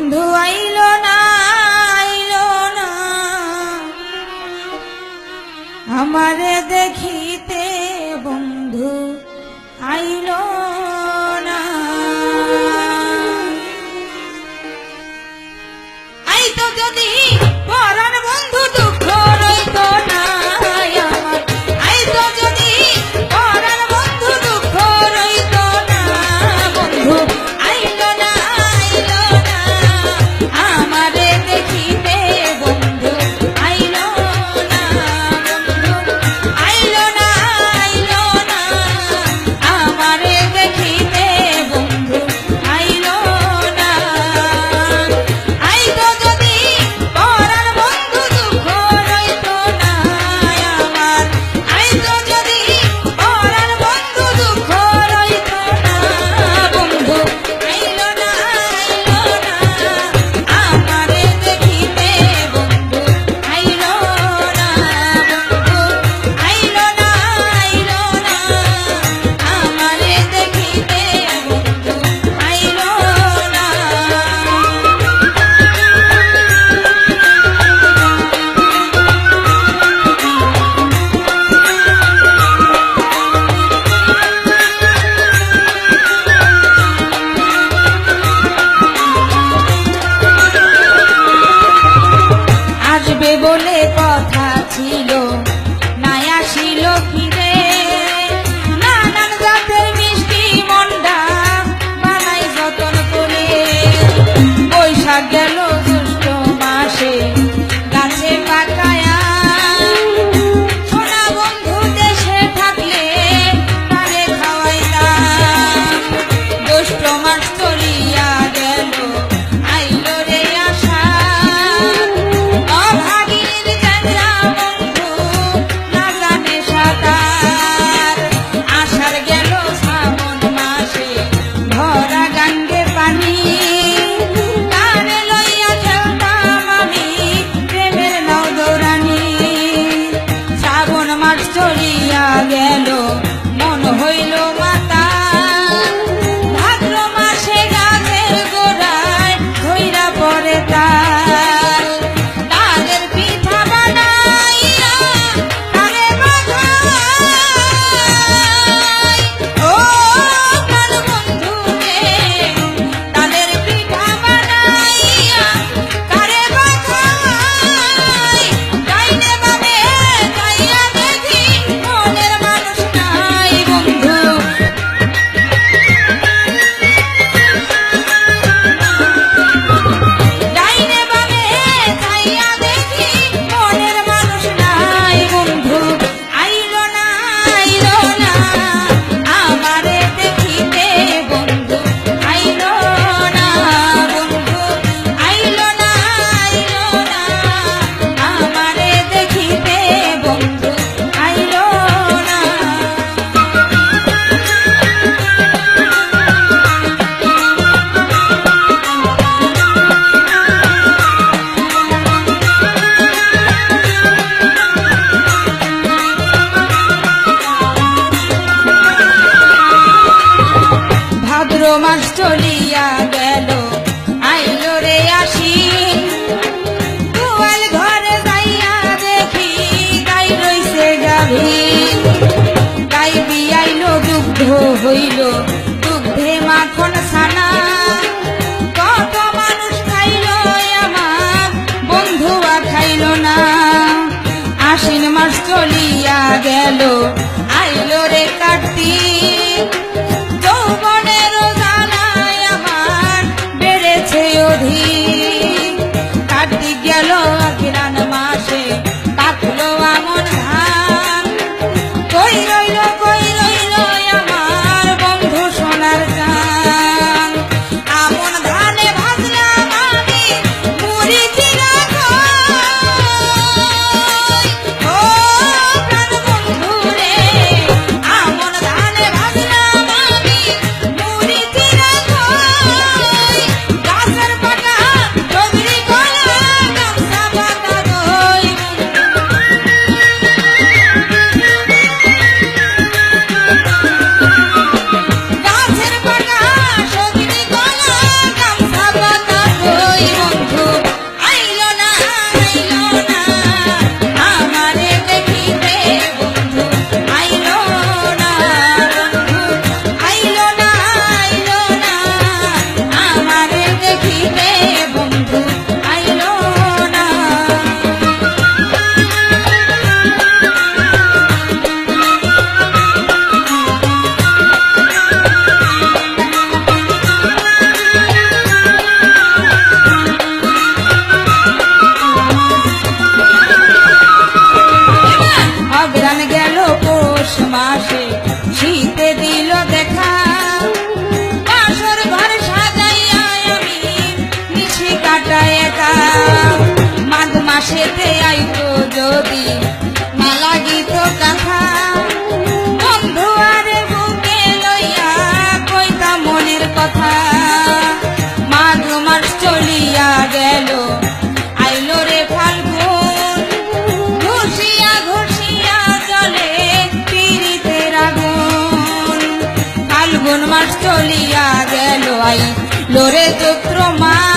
বন্ধু আইলো না, আইলো না আমারে দেখিতে, বন্ধু আইলো না। আইতো যদি পরাণ বন্ধু দুঃখ রইতো না আমার, আইতো যদি পরাণ বন্ধু দুঃখ রইতো না, বন্ধু আইলো না, আইলো না আমারে দেখিতে, বন্ধু আইলো না, বন্ধু আইলো না, আইলো না আমারে দেখিতে, বন্ধু আইলো না। আইতো যদি পরাণ বন্ধু দুঃখ রইতো না আমার, আইতো যদি পরাণ বন্ধু দুঃখ রইতো না, বন্ধু আইলো না, আইলো না আমারে দেখিতে, বন্ধু আইলো না, বন্ধু আইলো না, আইলো না আমারে দেখিতে, বন্ধু আইলো না। আসবে বলে কথা ছিল, নাই আসিল ফিরে, নানান জাতের মিষ্টি মন্ডা বানাই যতন করে। বৈশাখ গেল জ্যৈষ্ঠ মাসে গাছে পাকায়া, সোনা বন্ধু দেশে থাকলে তারে খাওয়াইতাম। জ্যৈষ্ঠ মাস চলিয়া গেল, আইলো রে আষাঢ়, অভাগীর জ্যাঠা বন্ধু না জানে সাঁতার। আষাঢ় গেল শ্রাবণ মাসে ভরা গাঙ্গে পানি, তারে লইয়া খেলতাম আমি প্রেমের নাও দৌড়ানি। শ্রাবণ মাস চলিয়া গেল, মন হইল মাতা, ভাদ্র মাসে গাছের গোড়ায় ধইরা পড়ে তাল। তালের পিঠা বানাইয়া তারে বাঘাই, ও প্রাণ বন্ধু রে, তালের পিঠা বানাইয়া তারে বাঘাই। ডাইনে বামে চাইয়া দেখি মনের মানুষ নাই, বন্ধু ডাইনে বামে চাইয়া দেখি মনের মানুষ নাই, বন্ধু আইলো না, আইলো না আমারে দেখিতে, বন্ধু আইলো না, বন্ধু আইলো না, আইলো না আমারে দেখিতে, বন্ধু আইলো না। ভাদ্র মাস চলিয়া গেল, আইলো রে আশ্বিন, গোয়াল ঘরে যাইয়া দেখি গাই রইছে গাভীন। গাই বিয়াইলো, দুগ্ধ হইল, দুগ্ধে মাখন ছানা, কত মানুষ খাইল আমার বন্ধুয়া খাইল না। আশ্বিন মাস চলিয়া গেল, আইলো রে কার্তিক, যৌবনের জ্বালায় আমার বেড়েছে অধিক। কার্তিক গেল আঘ্রাণ মাসে, পাকলো আমন ধান, কই রইল আমার বন্ধু সোনার চান। আমন ধানে ভাজলাম আমি মুড়ি চিরা খাই, ও প্রাণ বন্ধু রে, আমন ধানে মাসেতে আইতো যদি না লাগিত কাহা বন্ধু আরে বুকে লইয়া কইতা মনের কথা মাঘ মাস চলিয়া গেল আইলো রে ফাল্গুন ঘুষিয়া ঘুষিয়া চলে পিরিতের আগুন ফাল্গুন মাস চলিয়া গেল আইলো রে চৈত্র মাস